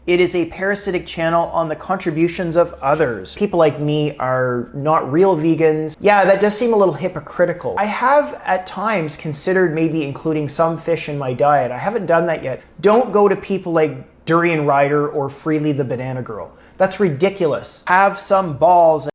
It is a parasitic channel on the contributions of others. People like me are not real vegans. Yeah, that does seem a little hypocritical. I have at times considered maybe including some fish in my diet. I haven't done that yet. Don't go to people like Durianrider or Freelee the banana girl. That's ridiculous. Have some balls.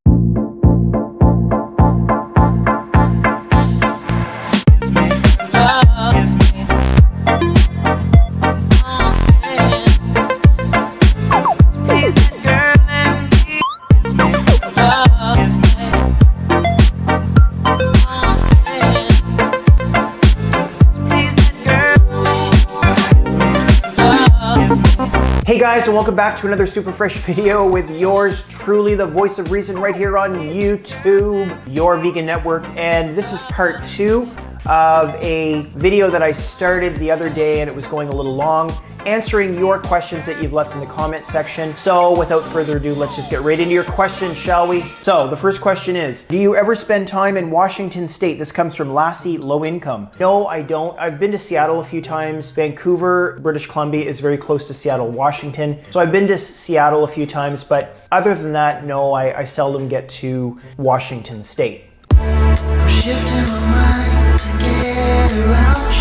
Hey guys, and welcome back to another super fresh video with yours truly, the voice of reason, right here on YouTube, your vegan network. And this is part 2 of a video that I started the other day, and it was going a little long, answering your questions that you've left in the comment section. So without further ado, let's just get right into your questions, shall we? So the first question is, do you ever spend time in Washington State? This comes from Lassie, low income. No, I don't. I've been to Seattle a few times. Vancouver, British Columbia is very close to Seattle, Washington. So I've been to Seattle a few times, but other than that, no, I seldom get to Washington State. I'm shifting my mind to get around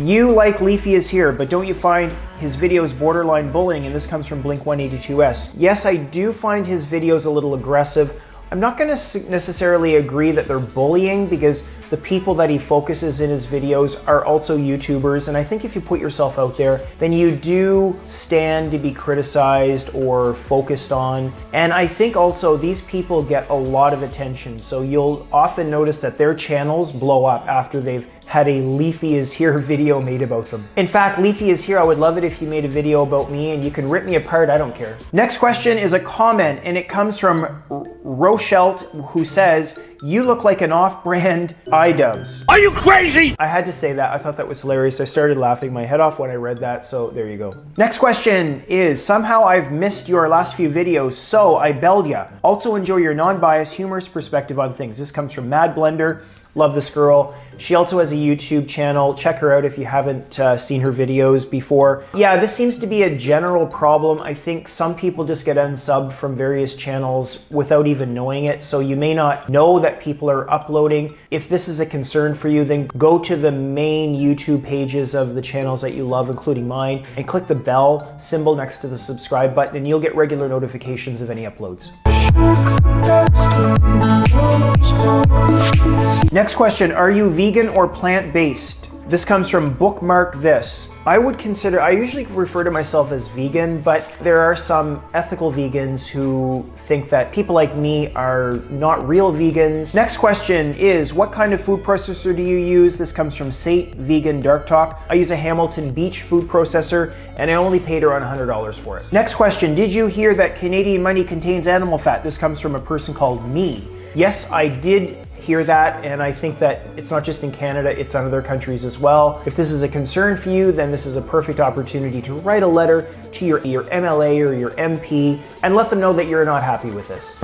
you. You like Leafy is here, but don't you find his videos borderline bullying? And this comes from Blink182S. Yes, I do find his videos a little aggressive. I'm not going to necessarily agree that they're bullying, because the people that he focuses in his videos are also YouTubers, and I think if you put yourself out there, then you do stand to be criticized or focused on. And I think also these people get a lot of attention, so you'll often notice that their channels blow up after they've had a Leafy is Here video made about them. In fact, Leafy is Here, I would love it if you made a video about me, and you can rip me apart, I don't care. Next question is a comment, and it comes from Rochelle, who says, you look like an off-brand iDubbbz. Are you crazy? I had to say that. I thought that was hilarious. I started laughing my head off when I read that, so there you go. Next question is, somehow I've missed your last few videos, so I belled ya. Also enjoy your non-biased, humorous perspective on things. This comes from Mad Blender. Love this girl. She also has a YouTube channel. Check her out if you haven't seen her videos before. Yeah, this seems to be a general problem. I think some people just get unsubbed from various channels without even knowing it, so you may not know that people are uploading. If this is a concern for you, then go to the main YouTube pages of the channels that you love, including mine, and click the bell symbol next to the subscribe button, and you'll get regular notifications of any uploads. Next question, are you vegan or plant-based? This comes from Bookmark This. I usually refer to myself as vegan, but there are some ethical vegans who think that people like me are not real vegans. Next question is, what kind of food processor do you use? This comes from Sate Vegan Dark Talk. I use a Hamilton Beach food processor, and I only paid around $100 for it. Next question, did you hear that Canadian money contains animal fat? This comes from a person called Me. Yes, I did hear that, and I think that it's not just in Canada, it's on other countries as well. If this is a concern for you, then this is a perfect opportunity to write a letter to your MLA or your MP and let them know that you're not happy with this.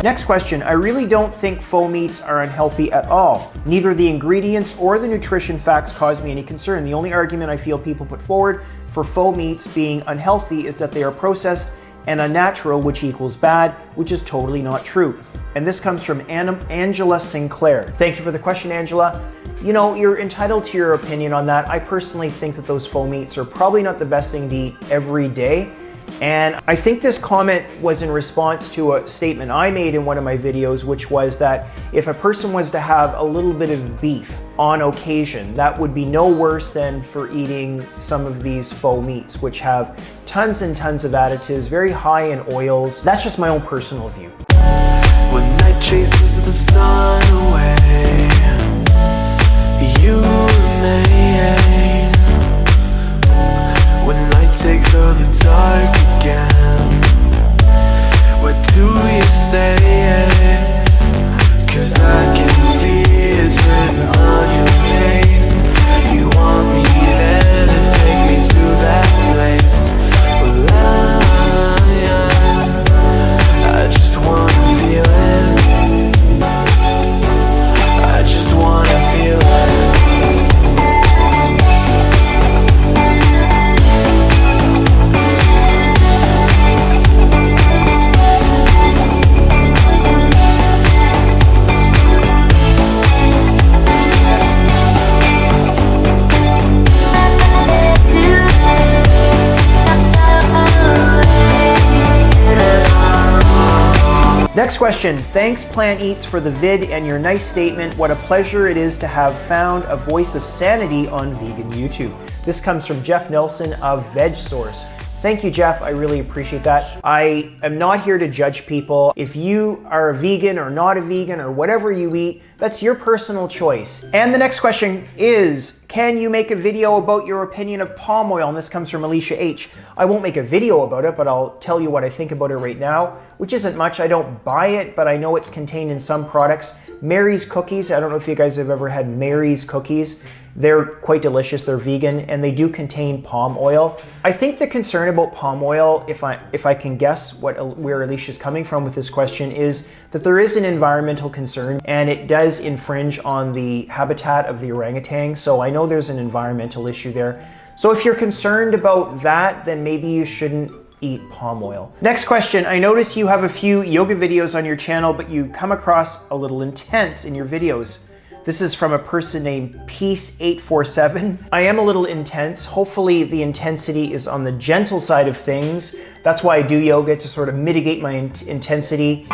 Next question, I really don't think faux meats are unhealthy at all. Neither the ingredients or the nutrition facts cause me any concern. The only argument I feel people put forward for faux meats being unhealthy is that they are processed and unnatural, which equals bad, which is totally not true. And this comes from Angela Sinclair. Thank you for the question, Angela. You know, you're entitled to your opinion on that. I personally think that those faux meats are probably not the best thing to eat every day. And I think this comment was in response to a statement I made in one of my videos, which was that if a person was to have a little bit of beef on occasion, that would be no worse than for eating some of these faux meats, which have tons and tons of additives, very high in oils. That's just my own personal view. When night chases the sun away, you remain. When light takes over the dark again, where do you stay? 'Cause I can see it's written on your face. You want me there to take me to that place. Well, I just wanna feel it. I just wanna feel it. Next question. Thanks Plant Eats for the vid and your nice statement. What a pleasure it is to have found a voice of sanity on vegan YouTube. This comes from Jeff Nelson of VegSource. Thank you, Jeff. I really appreciate that. I am not here to judge people. If you are a vegan or not a vegan or whatever you eat, that's your personal choice. And the next question is, can you make a video about your opinion of palm oil? And this comes from Alicia H. I won't make a video about it, but I'll tell you what I think about it right now, which isn't much. I don't buy it, but I know it's contained in some products. Mary's Cookies, I don't know if you guys have ever had Mary's Cookies. They're quite delicious, they're vegan, and they do contain palm oil. I think the concern about palm oil, if I can guess where Alicia's coming from with this question, is that there is an environmental concern and it does infringe on the habitat of the orangutan. So I know there's an environmental issue there. So if you're concerned about that, then maybe you shouldn't eat palm oil. Next question. I notice you have a few yoga videos on your channel, but you come across a little intense in your videos. This is from a person named Peace847. I am a little intense. Hopefully the intensity is on the gentle side of things. That's why I do yoga, to sort of mitigate my intensity.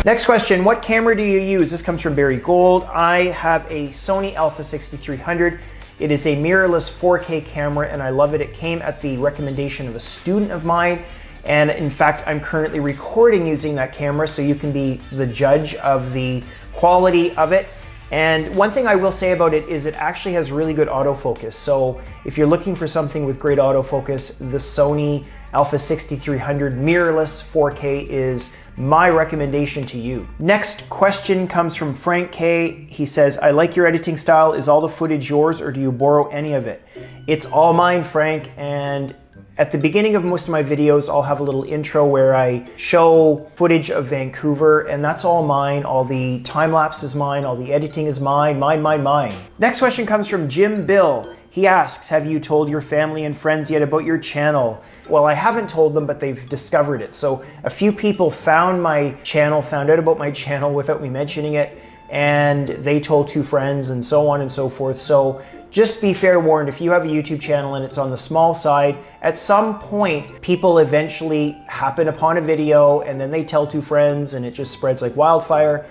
Next question, what camera do you use? This comes from Barry Gold. I have a Sony Alpha 6300. It is a mirrorless 4K camera and I love it. It came at the recommendation of a student of mine. And in fact, I'm currently recording using that camera, so you can be the judge of the quality of it. And one thing I will say about it is it actually has really good autofocus. So if you're looking for something with great autofocus, the Sony Alpha 6300 mirrorless 4K is my recommendation to you. Next question comes from Frank K. He says, I like your editing style. Is all the footage yours or do you borrow any of it? It's all mine, Frank, and at the beginning of most of my videos, I'll have a little intro where I show footage of Vancouver, and that's all mine. All the time lapse is mine, all the editing is mine, mine. Next question comes from Jim Bill. He asks, have you told your family and friends yet about your channel? Well, I haven't told them, but they've discovered it. So a few people found my channel, found out about my channel without me mentioning it, and they told 2 friends and so on and so forth. So just be fair warned, if you have a YouTube channel and it's on the small side, at some point, people eventually happen upon a video and then they tell 2 friends and it just spreads like wildfire.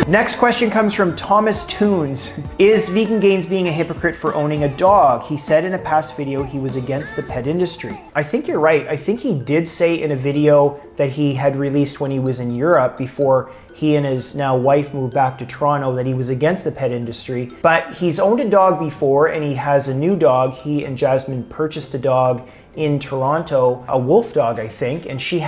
Next question comes from Thomas Toons. Is Vegan Gains being a hypocrite for owning a dog? He said in a past video he was against the pet industry. I think you're right. I think he did say in a video that he had released when he was in Europe before he and his now wife moved back to Toronto that he was against the pet industry. But he's owned a dog before and he has a new dog. He and Jasmine purchased a dog in Toronto, a wolf dog, I think, and she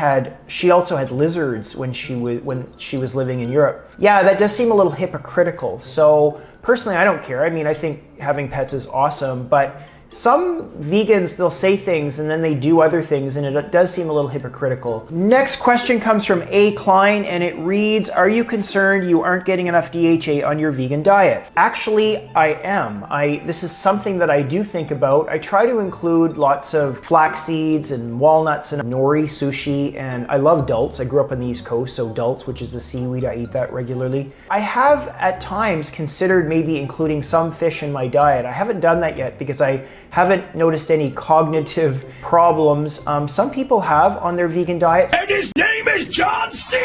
also had lizards when she was living in Europe. Yeah, that does seem a little hypocritical. So personally, I don't care. I mean, I think having pets is awesome, but some vegans, they'll say things and then they do other things, and it does seem a little hypocritical. Next question comes from A. Klein, and it reads, are you concerned you aren't getting enough DHA on your vegan diet? Actually, I am. This is something that I do think about. I try to include lots of flax seeds and walnuts and nori sushi, and I love dulse. I grew up on the East Coast, so dulse, which is a seaweed, I eat that regularly. I have at times considered maybe including some fish in my diet. I haven't done that yet because I haven't noticed any cognitive problems. Some people have on their vegan diets. And his name is John C.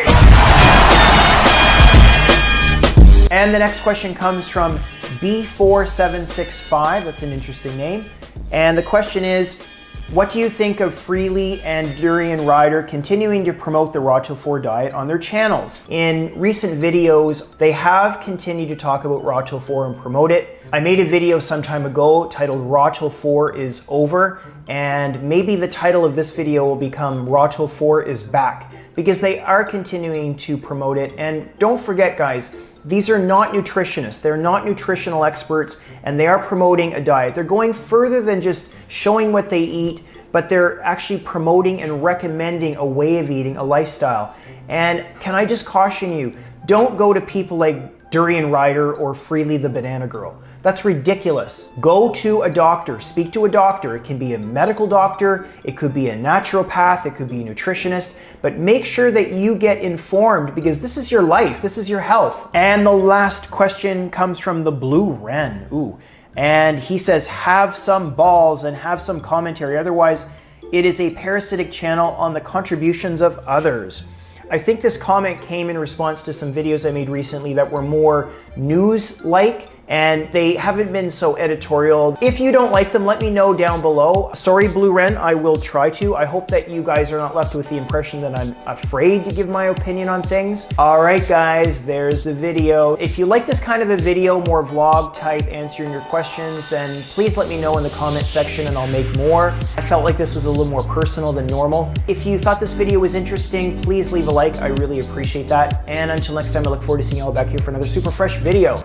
And the next question comes from B4765. That's an interesting name. And the question is, what do you think of Freelee and Durianrider continuing to promote the Raw Till 4 diet on their channels? In recent videos, they have continued to talk about Raw Till 4 and promote it. I made a video some time ago titled Raw Till 4 is over, and maybe the title of this video will become Raw Till 4 is back, because they are continuing to promote it. And don't forget, guys, these are not nutritionists. They're not nutritional experts, and they are promoting a diet. They're going further than just showing what they eat, but they're actually promoting and recommending a way of eating, a lifestyle. And can I just caution you, don't go to people like Durianrider or Freelee the Banana Girl. That's ridiculous. Go to a doctor, speak to a doctor. It can be a medical doctor, it could be a naturopath, it could be a nutritionist, but make sure that you get informed, because this is your life, this is your health. And the last question comes from the Blue Wren. Ooh. And he says, have some balls and have some commentary. Otherwise, it is a parasitic channel on the contributions of others. I think this comment came in response to some videos I made recently that were more news-like, and they haven't been so editorial. If you don't like them, let me know down below. Sorry, Blue Wren, I will try to. I hope that you guys are not left with the impression that I'm afraid to give my opinion on things. All right, guys, there's the video. If you like this kind of a video, more vlog type, answering your questions, then please let me know in the comment section and I'll make more. I felt like this was a little more personal than normal. If you thought this video was interesting, please leave a like. I really appreciate that. And until next time, I look forward to seeing you all back here for another super fresh video.